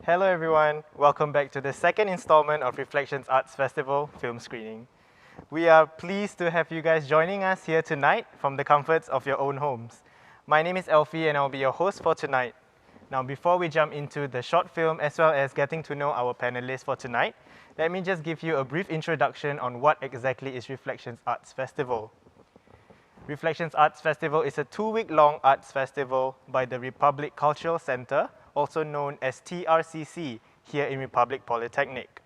Hello everyone, welcome back to the second installment of Reflections Arts Festival film screening. We are pleased to have you guys joining us here tonight from the comforts of your own homes. My name is Elfie and I'll be your host for tonight. Now before we jump into the short film as well as getting to know our panelists for tonight, let me just give you a brief introduction on what exactly is Reflections Arts Festival. Reflections Arts Festival is a 2-week-long arts festival by the Republic Cultural Centre, also known as TRCC, here in Republic Polytechnic.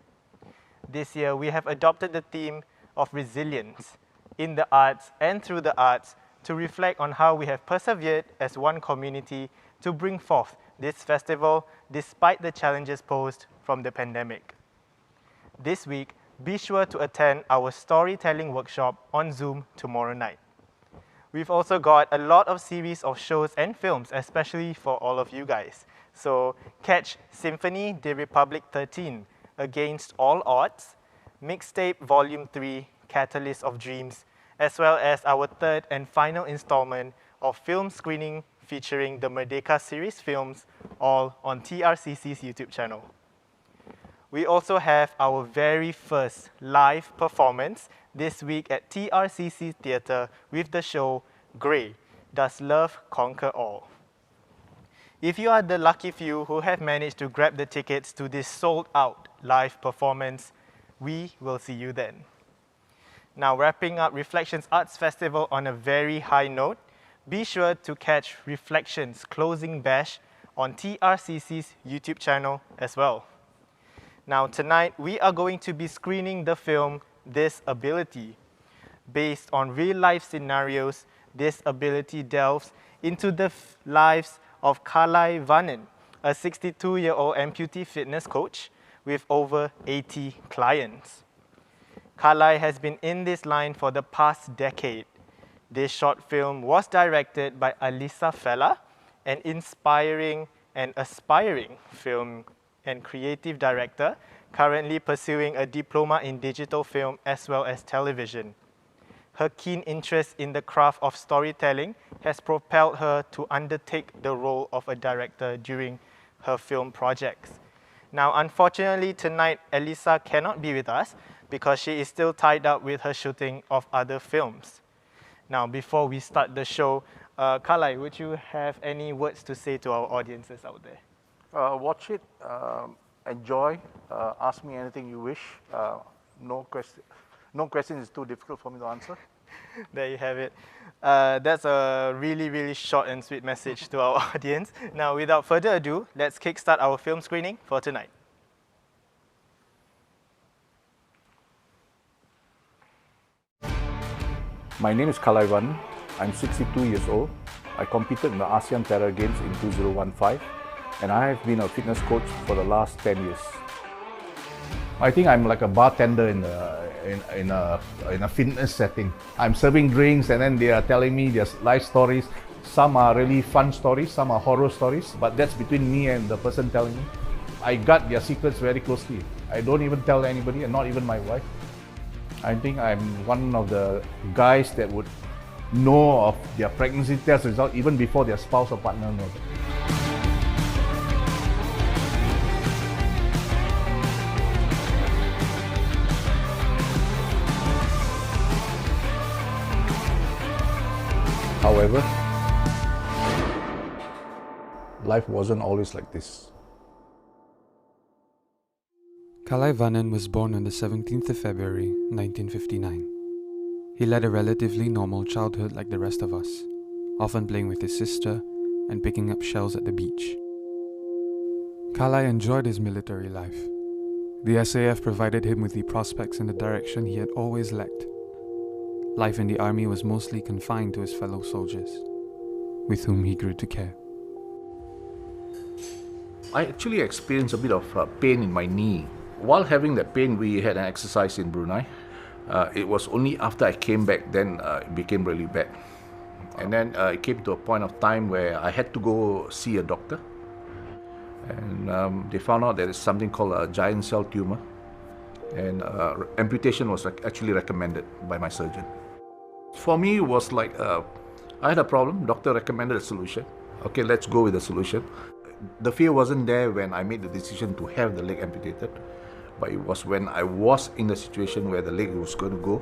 This year, we have adopted the theme of resilience in the arts and through the arts to reflect on how we have persevered as one community to bring forth this festival despite the challenges posed from the pandemic. This week, be sure to attend our storytelling workshop on Zoom tomorrow night. We've also got a lot of series of shows and films, especially for all of you guys. So catch Symphony de Republic 13, Against All Odds, Mixtape Volume 3, Catalyst of Dreams, as well as our third and final installment of film screening featuring the Merdeka series films, all on TRCC's YouTube channel. We also have our very first live performance this week at TRCC Theatre with the show Grey, Does Love Conquer All? If you are the lucky few who have managed to grab the tickets to this sold-out live performance, we will see you then. Now, wrapping up Reflections Arts Festival on a very high note, be sure to catch Reflections Closing Bash on TRCC's YouTube channel as well. Now, tonight, we are going to be screening the film This Ability. Based on real-life scenarios, This Ability delves into the lives of Kalai Vanen, a 62-year-old amputee fitness coach with over 80 clients. Kalai has been in this line for the past decade. This short film was directed by Alisa Fella, an inspiring and aspiring film and creative director, currently pursuing a diploma in digital film as well as television. Her keen interest in the craft of storytelling has propelled her to undertake the role of a director during her film projects. Now, unfortunately, tonight, Elisa cannot be with us because she is still tied up with her shooting of other films. Now, before we start the show, Kalai, would you have any words to say to our audiences out there? Watch it, enjoy, ask me anything you wish. No question is too difficult for me to answer. There you have it. That's a really, really short and sweet message to our audience. Now, without further ado, let's kickstart our film screening for tonight. My name is Kalai Vanen. I'm 62 years old. I competed in the Asean Para-olympic in 2015, and I have been a fitness coach for the last 10 years. I think I'm like a bartender in a fitness setting. I'm serving drinks and then they are telling me their life stories. Some are really fun stories, some are horror stories, but that's between me and the person telling me. I guard their secrets very closely. I don't even tell anybody, and not even my wife. I think I'm one of the guys that would know of their pregnancy test result even before their spouse or partner knows it. However, life wasn't always like this. Kalai Vanen was born on the 17th of February, 1959. He led a relatively normal childhood like the rest of us, often playing with his sister and picking up shells at the beach. Kalai enjoyed his military life. The SAF provided him with the prospects in the direction he had always lacked. Life in the army was mostly confined to his fellow soldiers, with whom he grew to care. I actually experienced a bit of pain in my knee. While having that pain, we had an exercise in Brunei. It was only after I came back then it became really bad. And then it came to a point of time where I had to go see a doctor. And they found out that it's something called a giant cell tumor. And amputation was actually recommended by my surgeon. For me, it was like, I had a problem, doctor recommended a solution. Okay, let's go with the solution. The fear wasn't there when I made the decision to have the leg amputated, but it was when I was in the situation where the leg was going to go,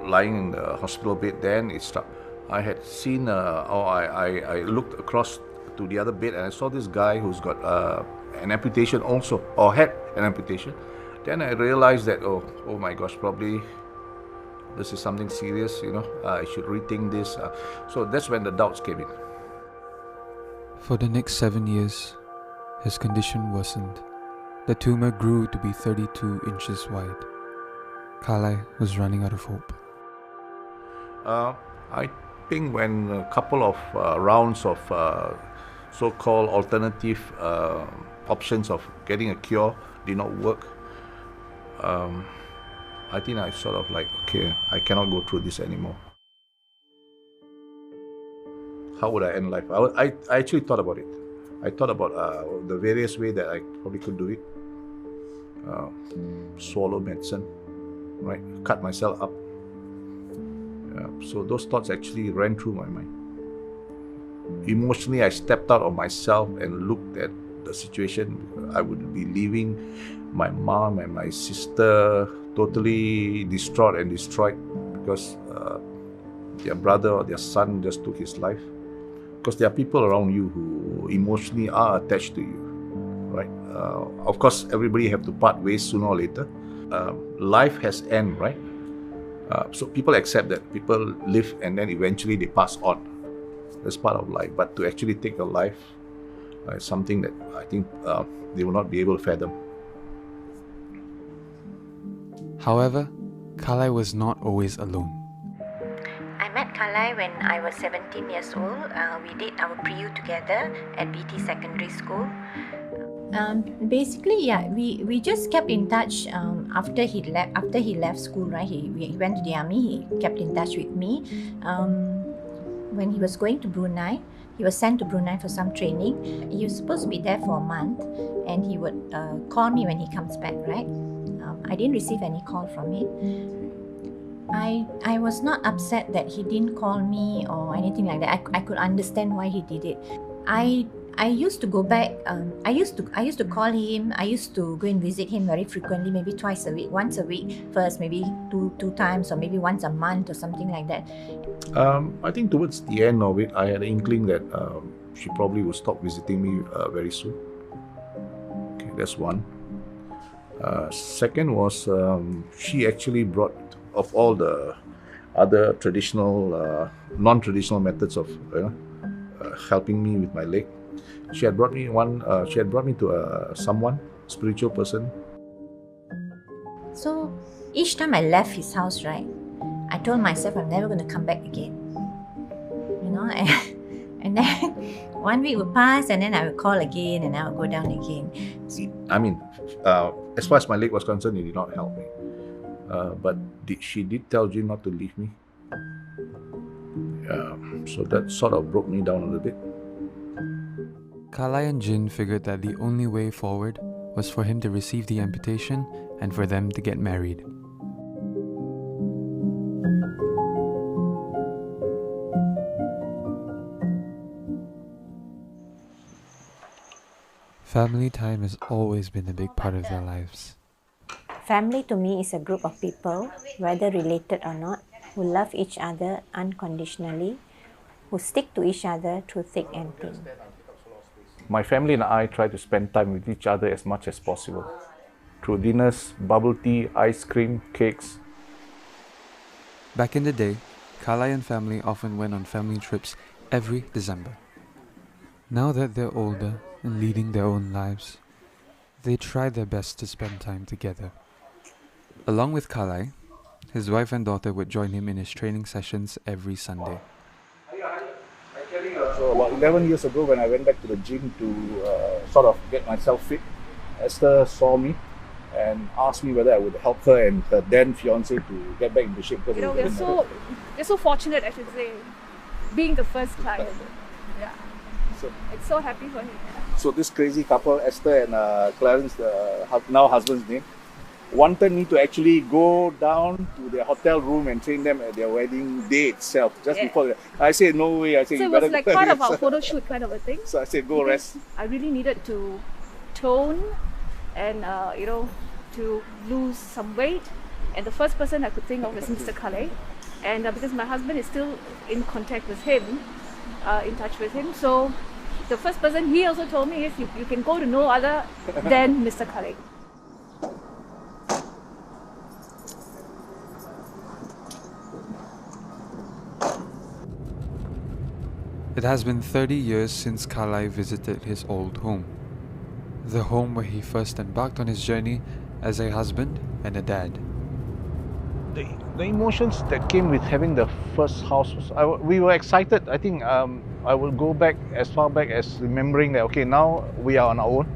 lying in the hospital bed. Then it struck. I had seen, I looked across to the other bed and I saw this guy who's got an amputation also, or had an amputation. Then I realized that, oh my gosh, probably this is something serious, I should rethink this. So that's when the doubts came in. For the next 7 years, his condition worsened. The tumor grew to be 32 inches wide. Kalai was running out of hope. I think when a couple of rounds of so-called alternative options of getting a cure did not work, I think I sort of like, okay, I cannot go through this anymore. How would I end life? I actually thought about it. I thought about the various ways that I probably could do it. Swallow medicine, right? Cut myself up. So those thoughts actually ran through my mind. Emotionally, I stepped out of myself and looked at the situation. I would be leaving my mom and my sister totally distraught and destroyed because their brother or their son just took his life. Because there are people around you who emotionally are attached to you, right? Of course, everybody have to part ways sooner or later. Life has end, right? So people accept that. People live and then eventually they pass on. That's part of life. But to actually take a life is something that I think they will not be able to fathom. However, Kalai was not always alone. I met Kalai when I was 17 years old. We did our pre-U together at BT Secondary School. Basically, yeah, we just kept in touch after he left school, right? He went to the army. He kept in touch with me. When he was going to Brunei, he was sent to Brunei for some training. He was supposed to be there for a month, and he would call me when he comes back, right? I didn't receive any call from him. I was not upset that he didn't call me or anything like that. I could understand why he did it. I used to go back. I used to call him. I used to go and visit him very frequently, maybe twice a week, once a week first, maybe two times, or maybe once a month or something like that. I think towards the end of it, I had an inkling that she probably would stop visiting me very soon. Okay, that's one. Second was she actually brought, of all the other traditional, non-traditional methods of helping me with my leg, she had brought me to someone, spiritual person. So each time I left his house, right, I told myself I'm never going to come back again. And then 1 week would pass, and then I would call again, and I would go down again. I mean, as far as my leg was concerned, it did not help me. But she did tell Jim not to leave me. So that sort of broke me down a little bit. Kalai and Jin figured that the only way forward was for him to receive the amputation and for them to get married. Family time has always been a big part of their lives. Family to me is a group of people, whether related or not, who love each other unconditionally, who stick to each other through thick and thin. My family and I try to spend time with each other as much as possible. Through dinners, bubble tea, ice cream, cakes. Back in the day, Kalai and family often went on family trips every December. Now that they're older and leading their own lives, they try their best to spend time together. Along with Kalai, his wife and daughter would join him in his training sessions every Sunday. So about 11 years ago, when I went back to the gym to sort of get myself fit, Esther saw me and asked me whether I would help her and her then fiance to get back into shape. We're so fortunate, I should say, being the first client. Yeah, So, it's so happy for him. so this crazy couple, Esther and Clarence, the now husband's name, wanted me to actually go down to their hotel room and train them at their wedding day itself, just Yeah. before. I said, no way. I said, So you it was better like go part rest. of our photo shoot kind of a thing. So I said, go Because rest. I really needed to tone and to lose some weight. And the first person I could think of is Mr. Kalai. And because my husband is still in contact with him, in touch with him, so the first person he also told me is you can go to no other than Mr. Kalai. It has been 30 years since Kalai visited his old home. The home where he first embarked on his journey as a husband and a dad. The emotions that came with having the first house was, we were excited. I think I will go back as far back as remembering that, okay, now we are on our own,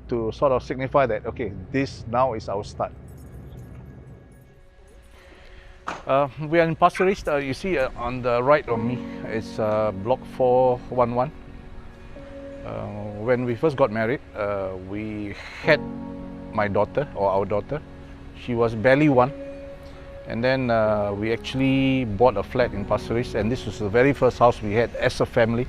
to sort of signify that, okay, this now is our start. We are in Pasir Ris. You see on the right of me, it's block 411. When we first got married, we had my daughter, or our daughter. She was barely one. And then we actually bought a flat in Pasir Ris, and this was the very first house we had as a family.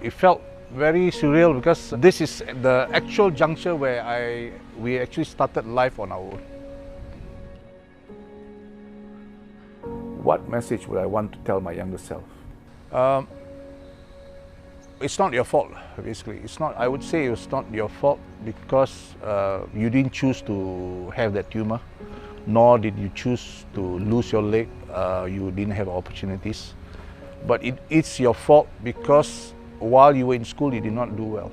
It felt very surreal because this is the actual juncture where we actually started life on our own. What message would I want to tell my younger self? It's not your fault, basically. It's not. I would say it's not your fault because you didn't choose to have that tumor, nor did you choose to lose your leg. You didn't have opportunities, but it's your fault because while you were in school, you did not do well.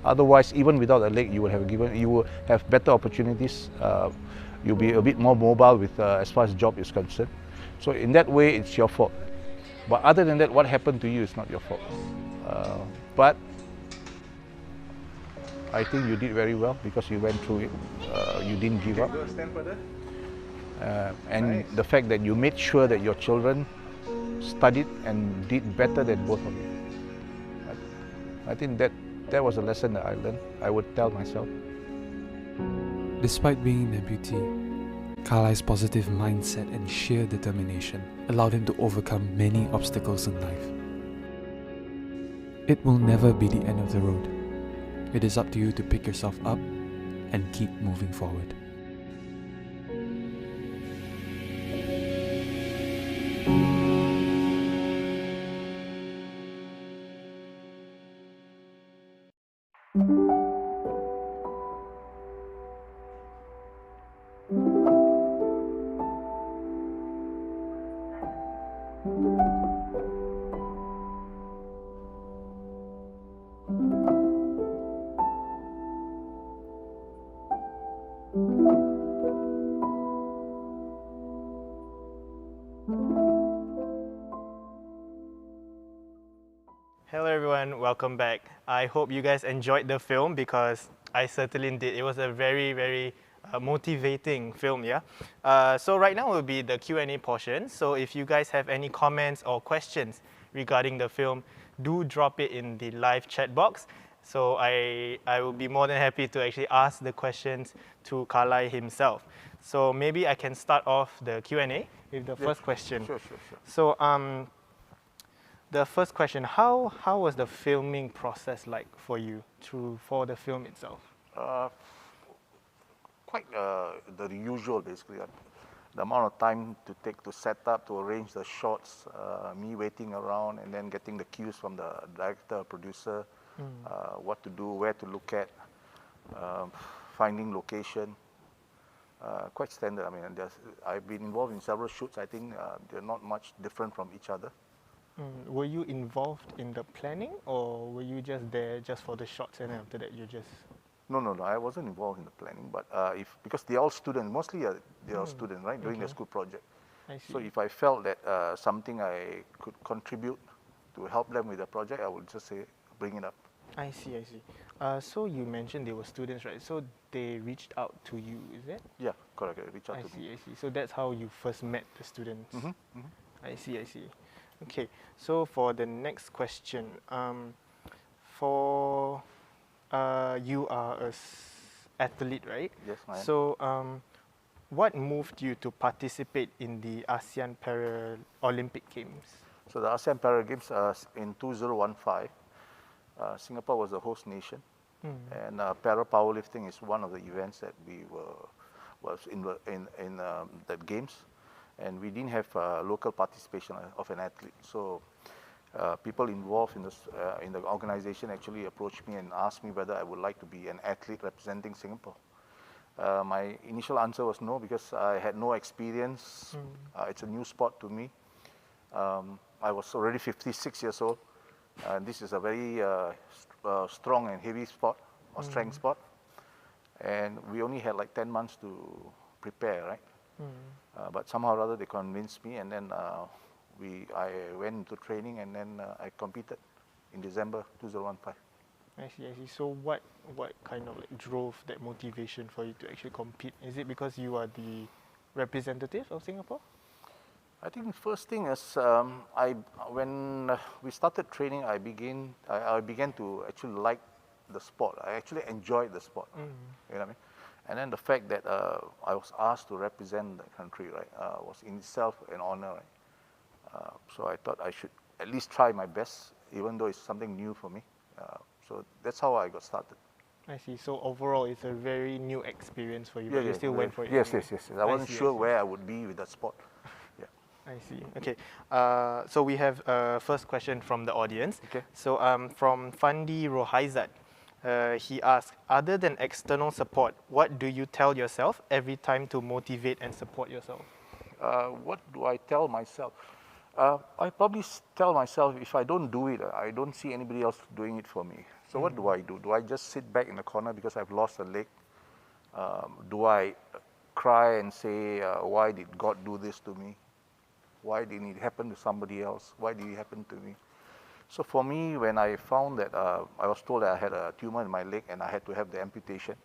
Otherwise, even without a leg, you will have better opportunities. You'll be a bit more mobile with as far as job is concerned. So in that way, it's your fault. But other than that, what happened to you is not your fault. But I think you did very well because you went through it. You didn't give up. Stand further. And the fact that you made sure that your children studied and did better than both of you. I think that was a lesson that I learned. I would tell myself. Despite being an amputee, Kalai's positive mindset and sheer determination allowed him to overcome many obstacles in life. It will never be the end of the road. It is up to you to pick yourself up and keep moving forward. Hello everyone, welcome back. I hope you guys enjoyed the film because I certainly did. It was a very, very motivating film, yeah? So right now will be the Q&A portion. So if you guys have any comments or questions regarding the film, do drop it in the live chat box. So I will be more than happy to actually ask the questions to Kalai himself. So maybe I can start off the Q&A with the first question. Sure. So the first question, how was the filming process like for you for the film itself? Quite the usual, basically. The amount of time to take to set up, to arrange the shots, me waiting around and then getting the cues from the director, producer, what to do, where to look at, finding location. Quite standard. I mean, I've been involved in several shoots. I think they're not much different from each other. Were you involved in the planning or were you just there just for the shots and then after that you just... No, I wasn't involved in the planning, but because they're all students, mostly they're all students, right, doing their school project. I see. So if I felt that something I could contribute to help them with the project, I would just say, bring it up. I see. So you mentioned they were students, right? So they reached out to you, is it? Yeah, correct. Reach out to me. I see. So that's how you first met the students. I see. Okay, so for the next question, you are athlete, right? Yes, I am. So, what moved you to participate in the ASEAN Para-olympic Games? So the ASEAN Para Games in 2015, Singapore was the host nation, and para powerlifting is one of the events that we was in that games, and we didn't have local participation of an athlete. So people involved in the organization actually approached me and asked me whether I would like to be an athlete representing Singapore. My initial answer was no, because I had no experience. It's a new sport to me. I was already 56 years old. This is a very strong and heavy sport, or strength sport. And we only had like 10 months to prepare, right? But somehow or other they convinced me, and then I went into training, and then I competed in December 2015. I see, I see. So what kind of like drove that motivation for you to actually compete? Is it because you are the representative of Singapore? I think the first thing is when we started training, I began to actually like the sport. I actually enjoyed the sport. You know what I mean? And then the fact that I was asked to represent the country, right, was in itself an honor. Right? So I thought I should at least try my best, even though it's something new for me. So that's how I got started. I see. So overall, it's a very new experience for you, but Yeah, you still went for it. Yes, anyway. yes, yes. I wasn't sure where I would be with that sport. I see. Okay. So we have a first question from the audience. Okay. So from Fandi Rohaizat, he asked, other than external support, what do you tell yourself every time to motivate and support yourself? What do I tell myself? I probably tell myself, if I don't do it, I don't see anybody else doing it for me. So what do I do? Do I just sit back in the corner because I've lost a leg? Do I cry and say, why did God do this to me? Why didn't it happen to somebody else? Why did it happen to me? So for me, when I found that I was told that I had a tumor in my leg and I had to have the amputation,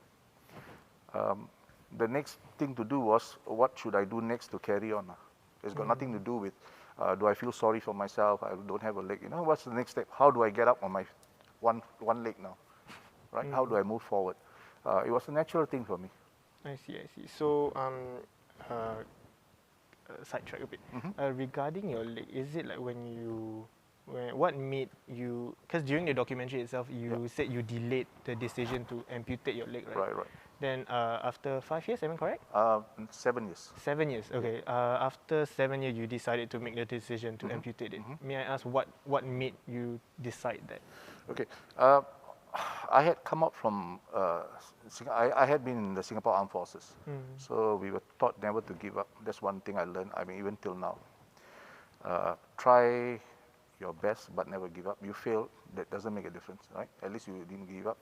the next thing to do was, what should I do next to carry on? It's got nothing to do with, do I feel sorry for myself? I don't have a leg. You know, what's the next step? How do I get up on my one leg now? Right? How do I move forward? It was a natural thing for me. I see, I see. So sidetrack a bit. Regarding your leg, is it like what made you, because during the documentary itself, you said you delayed the decision to amputate your leg, right? Right, right. Then after 5 years, am I correct? 7 years. 7 years, okay. After 7 years, you decided to make the decision to amputate it. May I ask what made you decide that? Okay. I had come out from, I had been in the Singapore Armed Forces. So we were taught never to give up. That's one thing I learned, I mean, even till now. Try your best, but never give up. You fail, that doesn't make a difference, right? At least you didn't give up.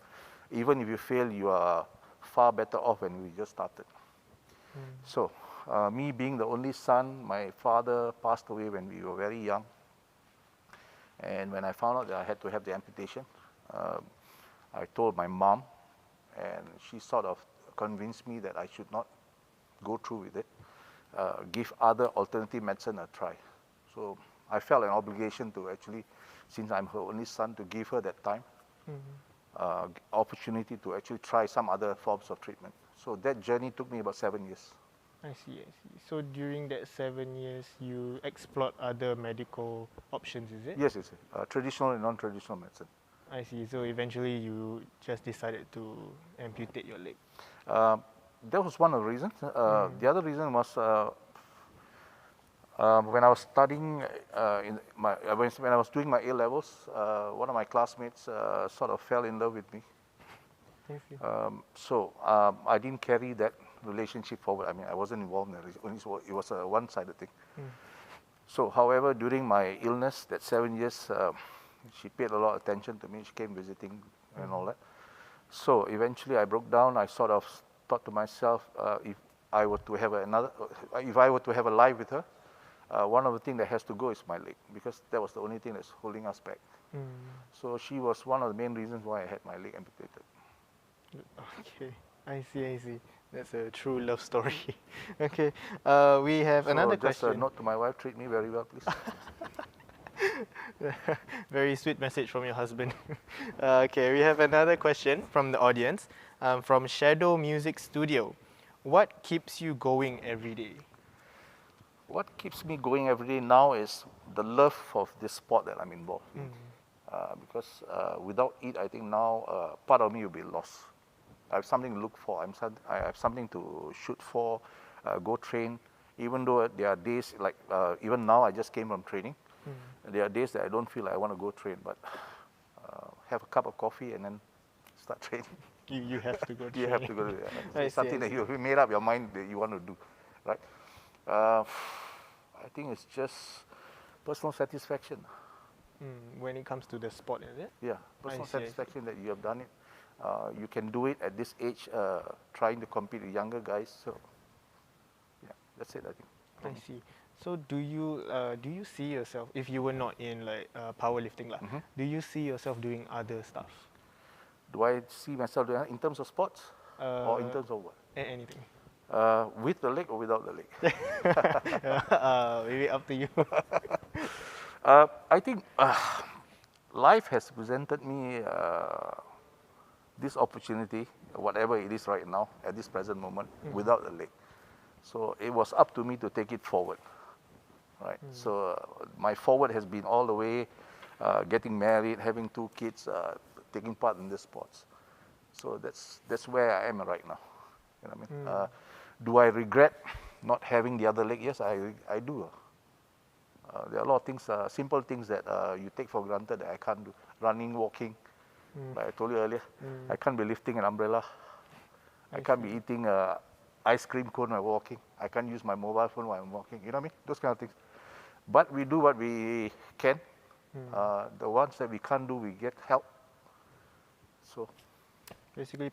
Even if you fail, you are far better off when we just started. So, me being the only son, my father passed away when we were very young. And when I found out that I had to have the amputation, I told my mom, and she sort of convinced me that I should not go through with it, give other alternative medicine a try. So I felt an obligation to actually, since I'm her only son, to give her that time, opportunity to actually try some other forms of treatment. So that journey took me about 7 years. I see, I see. So during that 7 years, you explored other medical options, is it? Yes, yes, traditional and non-traditional medicine. I see. So eventually you just decided to amputate your leg. That was one of the reasons. The other reason was when I was studying, when I was doing my A-levels, one of my classmates sort of fell in love with me. So I didn't carry that relationship forward. I mean, I wasn't involved in it. It was a one-sided thing. So, however, during my illness, that 7 years, she paid a lot of attention to me. She came visiting and all that. So eventually I broke down. I sort of thought to myself, if I were to have a life with her, one of the things that has to go is my leg, because that was the only thing that's holding us back. So she was one of the main reasons why I had my leg amputated. Okay, I see, I see. That's a true love story. Okay, we have another question. Just a note to my wife, treat me very well, please. Very sweet message from your husband. Okay, we have another question from the audience, from Shadow Music Studio. What keeps you going every day? What keeps me going every day now is the love of this sport that I'm involved in. Because without it, I think now part of me will be lost. I have something to look for. I have something to shoot for, go train. Even though there are days like, even now I just came from training. There are days that I don't feel like I want to go train, but have a cup of coffee and then start training. You have to go You train. have to go to it. I It's see, something I that you made up your mind that you want to do, right? I think it's just personal satisfaction. When it comes to the sport, is it? Yeah, personal see, I see. satisfaction that you have done it. You can do it at this age, trying to compete with younger guys. So, yeah, that's it, I think. I see. So do you see yourself, if you were not in like powerlifting, do you see yourself doing other stuff? Do I see myself doing in terms of sports or in terms of what? Anything. With the leg or without the leg? Maybe up to you. I think life has presented me this opportunity, whatever it is right now, at this present moment, without the leg. So it was up to me to take it forward, right? So my forward has been all the way getting married, having 2 kids, taking part in the sports. So that's where I am right now. You know what I mean? Do I regret not having the other leg? Yes, I do. There are a lot of things, simple things that you take for granted that I can't do. Running, walking, like I told you earlier. I can't be lifting an umbrella. I can't be eating ice cream cone while walking. I can't use my mobile phone while I'm walking. You know what I mean? Those kind of things. But we do what we can. The ones that we can't do, we get help. So Basically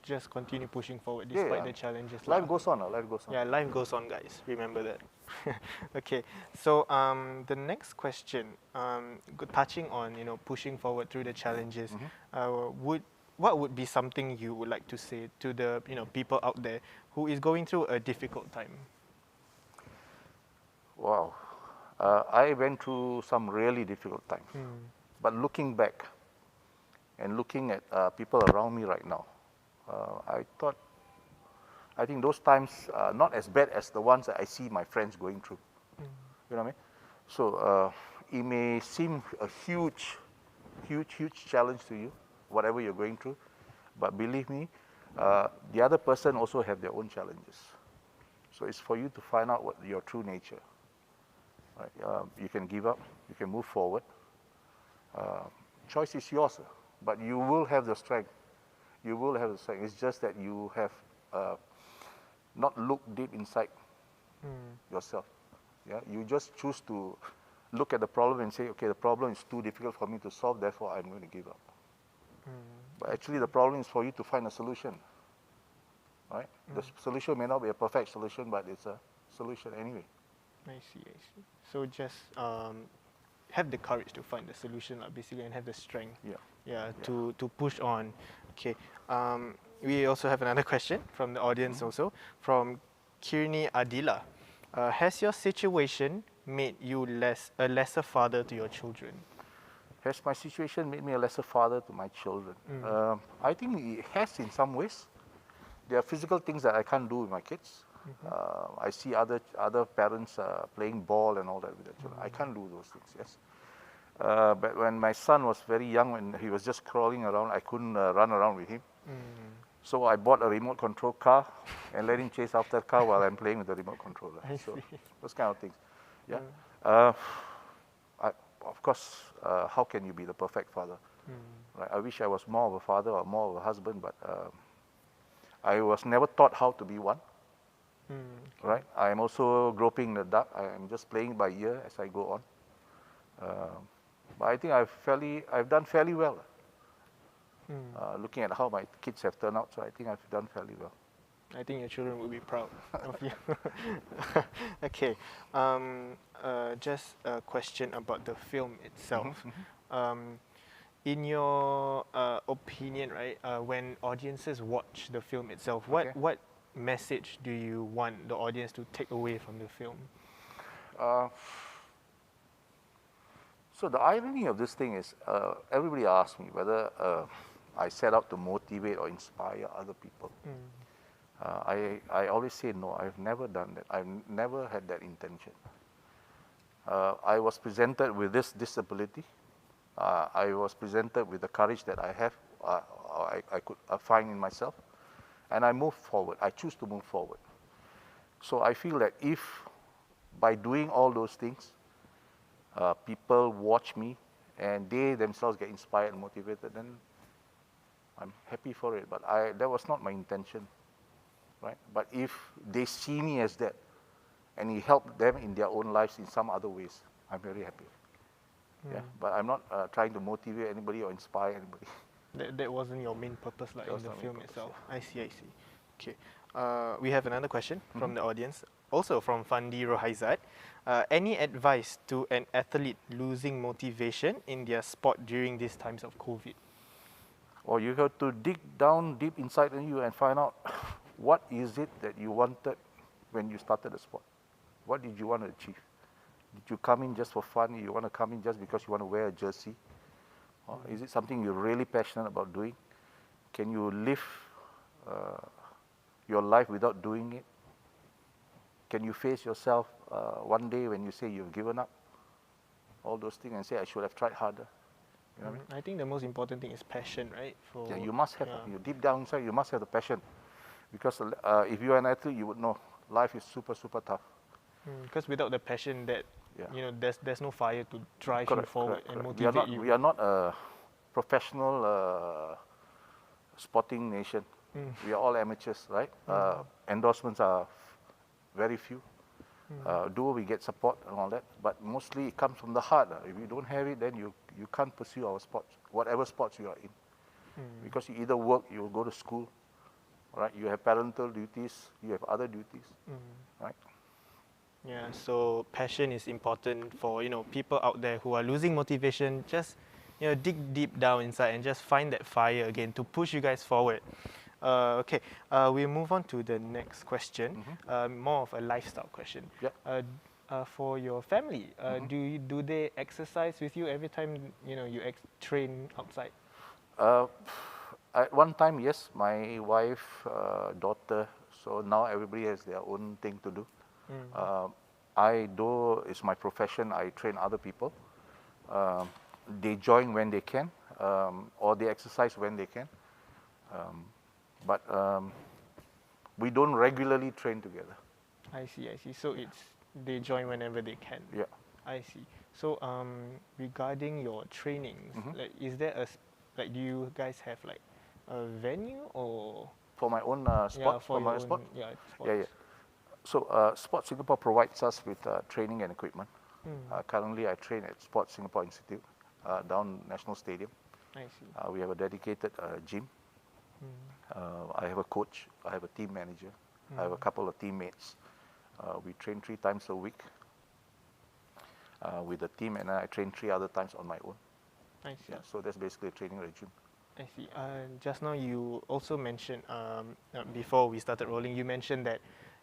just continue pushing forward despite the challenges. Life goes on, life goes on. Yeah, life goes on, guys. Remember that. Okay, so the next question, touching on pushing forward through the challenges, what would be something you would like to say to the people out there who is going through a difficult time? Wow, I went through some really difficult times. But looking back and looking at people around me right now, I think those times are not as bad as the ones that I see my friends going through. You know what I mean? So it may seem a huge challenge to you, whatever you're going through, but believe me, the other person also have their own challenges. So it's for you to find out what your true nature. Right? You can give up, you can move forward. Choice is yours, but you will have the strength. You will have the strength. It's just that you have not looked deep inside yourself. Yeah, you just choose to look at the problem and say, okay, the problem is too difficult for me to solve, therefore I'm going to give up. But actually, the problem is for you to find a solution. Right? The solution may not be a perfect solution, but it's a solution anyway. I see. So just have the courage to find the solution, basically, and have the strength. To push on. Okay. We also have another question from the audience, also from Kirni Adila. Has your situation made you a lesser father to your children? Has my situation made me a lesser father to my children? I think it has in some ways. There are physical things that I can't do with my kids. I see other parents playing ball and all that with their children. I can't do those things, yes. But when my son was very young, when he was just crawling around, I couldn't run around with him. So I bought a remote control car and let him chase after the car while I'm playing with the remote controller. So those kind of things. Yeah. Of course, how can you be the perfect father? Right? I wish I was more of a father or more of a husband, but I was never taught how to be one. Right? I am also groping in the dark. I am just playing by ear as I go on. But I think I've done fairly well. Looking at how my kids have turned out, so I think I've done fairly well. I think your children will be proud of you. Okay, just a question about the film itself. In your opinion, right, when audiences watch the film itself, what message do you want the audience to take away from the film? So the irony of this thing is, everybody asks me whether I set out to motivate or inspire other people. I always say no, I've never done that. I've never had that intention. I was presented with this disability. I was presented with the courage that I have, I could find in myself, and I moved forward. I choose to move forward. So I feel that if by doing all those things, people watch me and they themselves get inspired and motivated, then I'm happy for it. But that was not my intention, right? But if they see me as that, and it helped them in their own lives in some other ways, I'm very happy. Yeah, but I'm not trying to motivate anybody or inspire anybody. That wasn't your main purpose, like in the film itself. Yeah. I see. Okay. We have another question from the audience, also from Fandi Rohaizat. Any advice to an athlete losing motivation in their sport during these times of COVID? Or you have to dig down deep inside in you and find out what is it that you wanted when you started the sport. What did you want to achieve? Did you come in just for fun? You want to come in just because you want to wear a jersey? Or is it something you're really passionate about doing? Can you live your life without doing it? Can you face yourself one day when you say you've given up? All those things and say, I should have tried harder. You know what I mean? I think the most important thing is passion, right? Yeah, you must have, you deep down inside, you must have the passion. Because if you're an athlete, you would know life is super, super tough. Because without the passion, that you know, there's no fire to drive you forward and correct. motivate you. We are not a professional sporting nation. We are all amateurs, right? Endorsements are very few. Though we get support and all that, but mostly it comes from the heart. If you don't have it, then you can't pursue our sports, whatever sports you are in. Because you either work, you go to school, right? You have parental duties, you have other duties, right? Yeah, so passion is important for, you know, people out there who are losing motivation. Just, you know, dig deep down inside and just find that fire again to push you guys forward. Okay, we'll move on to the next question. More of a lifestyle question. Yep. For your family, do they exercise with you every time, you know, you train outside? At one time, yes, my wife, daughter. So now everybody has their own thing to do. Though it's my profession, I train other people. They join when they can, or they exercise when they can. But we don't regularly train together. I see. So they join whenever they can. Yeah. I see. So regarding your trainings, like, is there do you guys have like a venue or? For my own sport? For my sport? Yeah, sports. Yeah. So Sport Singapore provides us with training and equipment. Currently, I train at Sport Singapore Institute, down National Stadium. I see. We have a dedicated gym. I have a coach. I have a team manager. I have a couple of teammates. We train 3 times a week with the team, and I train 3 other times on my own. I see. Yeah, so that's basically a training regime. I see. Just now you also mentioned, before we started rolling, you mentioned that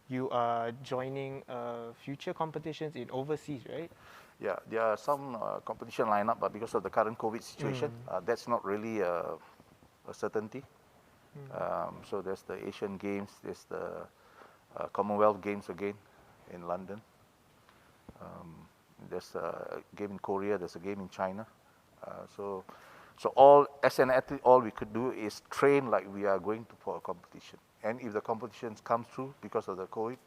you are joining future competitions in overseas, right? Yeah, there are some competition lineup, but because of the current COVID situation, that's not really a certainty. So there's the Asian Games, there's the Commonwealth Games again in London. There's a game in Korea, there's a game in China. So as an athlete, all we could do is train like we are going for a competition. And if the competitions come through because of the COVID,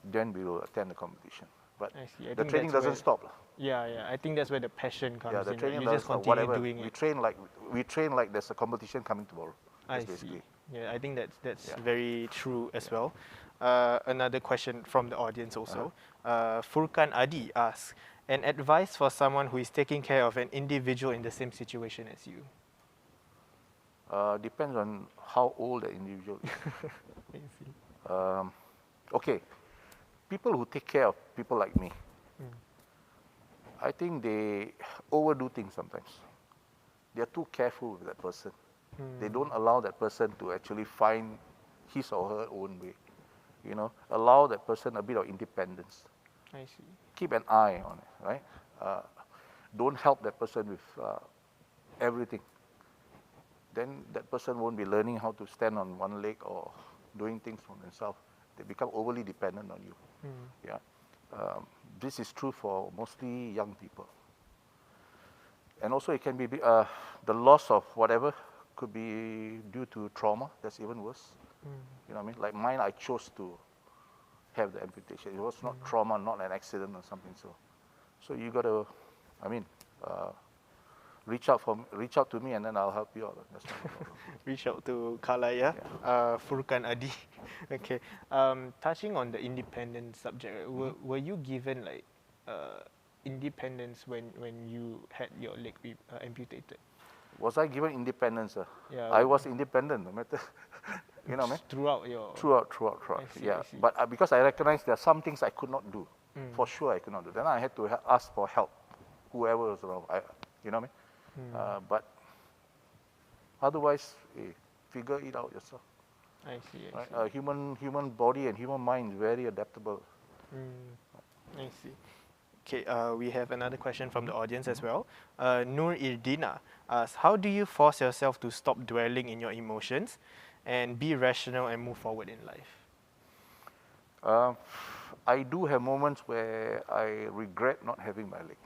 then we will attend the competition. But the training doesn't stop. Yeah. I think that's where the passion comes in. Yeah, the training you just continue doing we it. We train like there's a competition coming tomorrow. I see. Yeah, I think that's very true as well. Another question from the audience also. Furkan Adi asks, an advice for someone who is taking care of an individual in the same situation as you? Depends on how old the individual is. I see. Okay, people who take care of people like me, I think they overdo things sometimes. They are too careful with that person. They don't allow that person to actually find his or her own way. You know, allow that person a bit of independence. I see. Keep an eye on it, right? don't help that person with everything, then that person won't be learning how to stand on one leg or doing things for themselves. They become overly dependent on you. Yeah, this is true for mostly young people. And also it can be the loss of whatever could be due to trauma. That's even worse. You know what I mean? Like mine, I chose to have the amputation. It was not trauma, not an accident or something. So you got to, I mean, reach out to me, and then I'll help you out. That's not a problem. Reach out to Kalai, yeah? Furkan Adi. Okay. Touching on the independence subject, were you given like independence when you had your leg amputated? Was I given independence? Yeah. I was independent, no matter, you know what I mean? Throughout your... Throughout. I see, Yeah, I see. but because I recognized there are some things I could not do. For sure I could not do. Then I had to ask for help, whoever was around. You know what I mean? But otherwise, figure it out yourself. I see. Right? Human body and human mind is very adaptable. I see. Okay, we have another question from the audience as well. Nur Irdina asks, how do you force yourself to stop dwelling in your emotions and be rational and move forward in life? I do have moments where I regret not having my leg.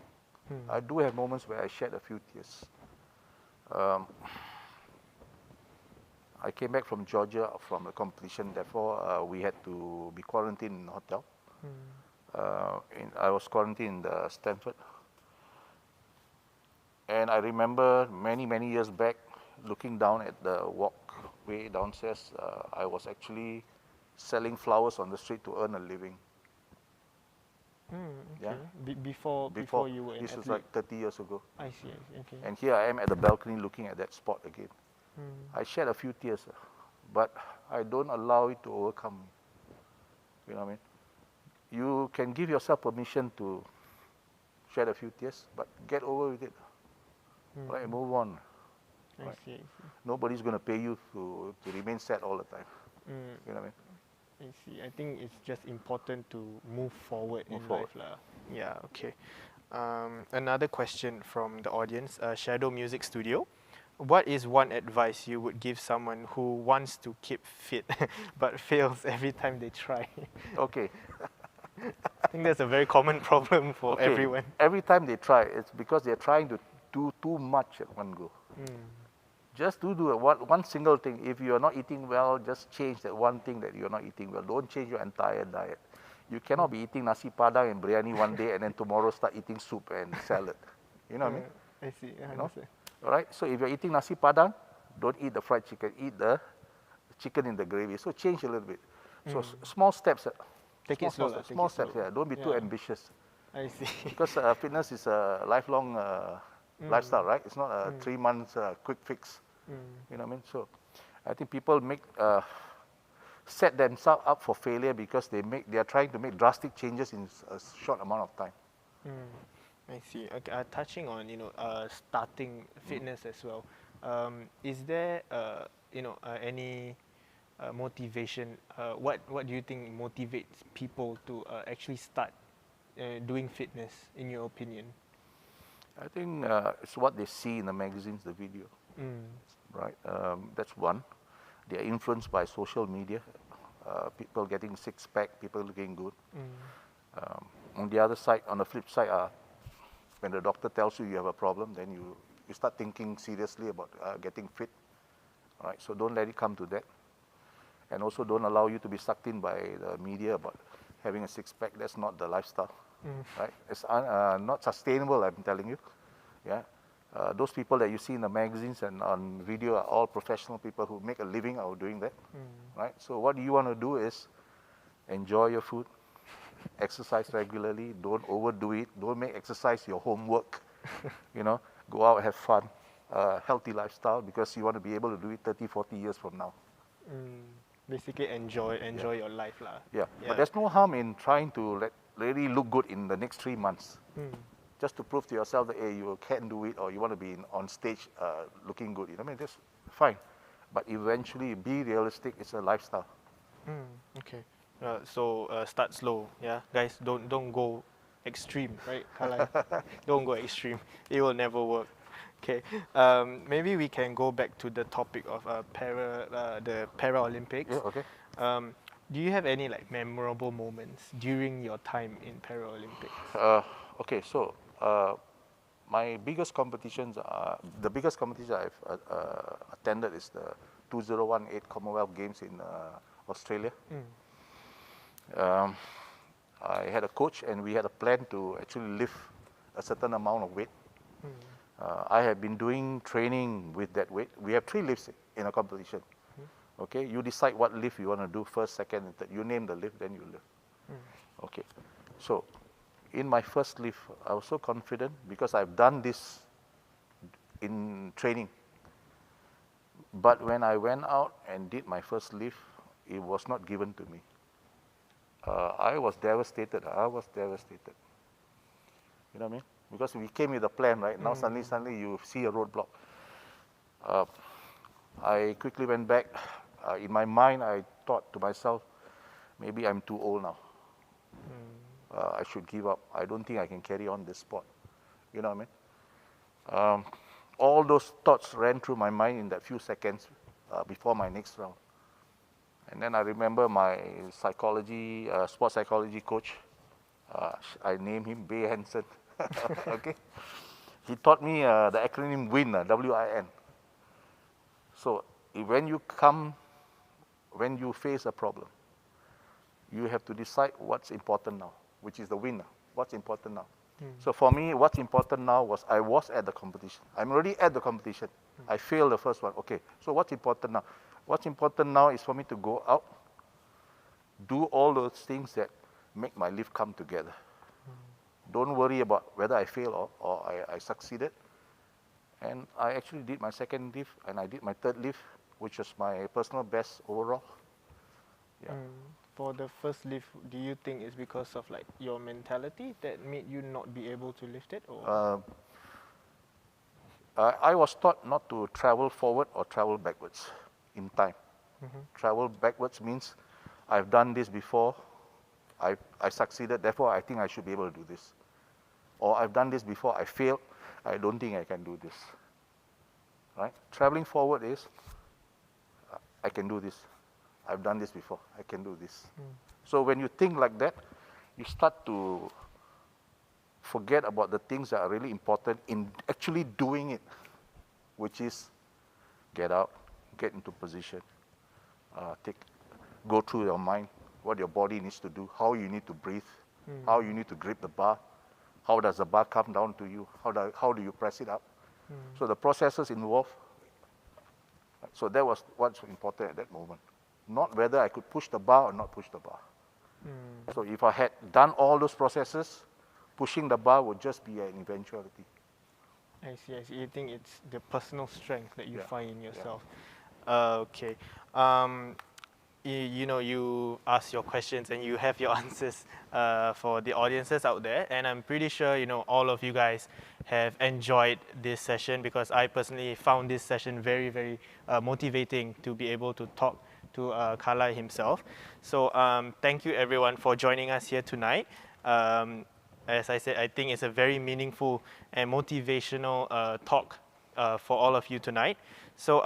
I do have moments where I shed a few tears. I came back from Georgia from a competition, therefore we had to be quarantined in a hotel. I was quarantined in Stanford. And I remember many years back, looking down at the walkway downstairs, I was actually selling flowers on the street to earn a living. Okay. Yeah. Before you were an This was athlete. like 30 years ago. I see. Okay. And here I am at the balcony looking at that spot again. I shed a few tears, but I don't allow it to overcome me. You know what I mean? You can give yourself permission to shed a few tears, but get over with it. Right, move on. I Right. see. Nobody's going to pay you to remain sad all the time. You know what I mean? I see. I think it's just important to move forward in forward. life, lah. Yeah. Okay. Another question from the audience, Shadow Music Studio. What is one advice you would give someone who wants to keep fit but fails every time they try? Okay. I think that's a very common problem for Okay. everyone. Every time they try, it's because they're trying to do too much at one go. Just do one single thing. If you're not eating well, just change that one thing that you're not eating well. Don't change your entire diet. You cannot be eating nasi padang and biryani one day and then tomorrow start eating soup and salad. You know what I mean? I see. I You know? understand. All right. So if you're eating nasi padang, don't eat the fried chicken. Eat the chicken in the gravy. So change a little bit. So small steps. Take it slow. Take Small it steps. slow. Yeah. Don't be too Yeah. ambitious. I see. Because fitness is a lifelong lifestyle, right? It's not a 3 months quick fix. You know what I mean? So I think people set themselves up for failure because they are trying to make drastic changes in a short amount of time. I see. Okay, touching on starting fitness as well, is there any motivation? What do you think motivates people to actually start doing fitness, in your opinion? I think it's what they see in the magazines, the video, right? That's one. They are influenced by social media. People getting six-pack, people looking good. On the other side, on the flip side, when the doctor tells you have a problem, then you start thinking seriously about getting fit. All right, so don't let it come to that. And also don't allow you to be sucked in by the media about having a six-pack. That's not the lifestyle, right? It's not sustainable, I'm telling you. Yeah, those people that you see in the magazines and on video are all professional people who make a living out of doing that, right? So what you want to do is enjoy your food, exercise regularly, don't overdo it, don't make exercise your homework, go out, have fun, healthy lifestyle, because you want to be able to do it 30, 40 years from now. Basically enjoy your life, lah. Yeah, but there's no harm in trying to really look good in the next 3 months. Just to prove to yourself that you can do it, or you want to be on stage looking good. I mean, that's fine. But eventually, be realistic. It's a lifestyle. Okay. So start slow, yeah, guys. Don't go extreme, right, Kalai? Don't go extreme. It will never work. Okay. Maybe we can go back to the topic of the Para-Olympics. Yeah, okay. Do you have any like memorable moments during your time in Para-Olympics? Okay, so my biggest competitions, the biggest competition I've attended is the 2018 Commonwealth Games in Australia. I had a coach and we had a plan to actually lift a certain amount of weight. I have been doing training with that weight. We have 3 lifts in a competition. Okay, you decide what lift you want to do first, second, and third. You name the lift, then you lift. Okay, so in my first lift, I was so confident because I've done this in training. But when I went out and did my first lift, it was not given to me. I was devastated. You know what I mean? Because we came with a plan, right? Now suddenly you see a roadblock. I quickly went back. In my mind, I thought to myself, maybe I'm too old now. I should give up. I don't think I can carry on this sport. You know what I mean? All those thoughts ran through my mind in that few seconds before my next round. And then I remember my sports psychology coach. I named him Bay Hansen. Okay. He taught me the acronym WIN, W-I-N. So when you face a problem, you have to decide what's important now, which is the winner. What's important now? So for me, what's important now was I was at the competition. I'm already at the competition. I failed the first one. Okay, so what's important now? What's important now is for me to go out, do all those things that make my lift come together. Don't worry about whether I fail or I succeeded. And I actually did my second lift and I did my third lift, which was my personal best overall. Yeah. For the first lift, do you think it's because of like your mentality that made you not be able to lift it? Or? I was taught not to travel forward or travel backwards in time. Travel backwards means I've done this before, I succeeded, therefore I think I should be able to do this. Or I've done this before, I failed, I don't think I can do this. Right? Traveling forward is, I can do this. I've done this before, I can do this. So when you think like that, you start to forget about the things that are really important in actually doing it, which is get out, get into position, go through your mind, what your body needs to do, how you need to breathe, how you need to grip the bar, how does the bar come down to you, how do you press it up. So the processes involved, so that was what's important at that moment. Not whether I could push the bar or not push the bar. So if I had done all those processes, pushing the bar would just be an eventuality. I see. You think it's the personal strength that you find in yourself. Okay. You ask your questions and you have your answers for the audiences out there. And I'm pretty sure, all of you guys have enjoyed this session because I personally found this session very, very motivating to be able to talk to Kalai himself. So thank you everyone for joining us here tonight. As I said, I think it's a very meaningful and motivational talk for all of you tonight. So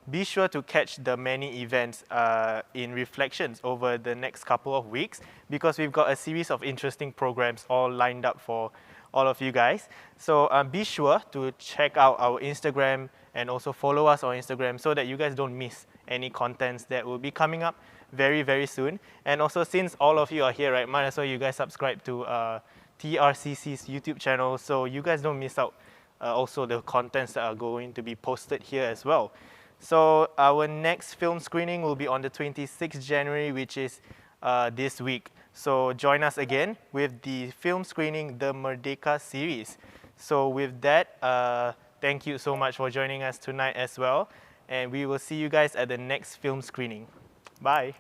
be sure to catch the many events in Reflections over the next couple of weeks because we've got a series of interesting programs all lined up for all of you guys. So be sure to check out our Instagram and also follow us on Instagram so that you guys don't miss any contents that will be coming up very, very soon. And also, since all of you are here, right, might as well you guys subscribe to TRCC's YouTube channel so you guys don't miss out also the contents that are going to be posted here as well. So our next film screening will be on the 26th January, which is this week. So join us again with the film screening, the Merdeka series. So with that, thank you so much for joining us tonight as well. And we will see you guys at the next film screening. Bye.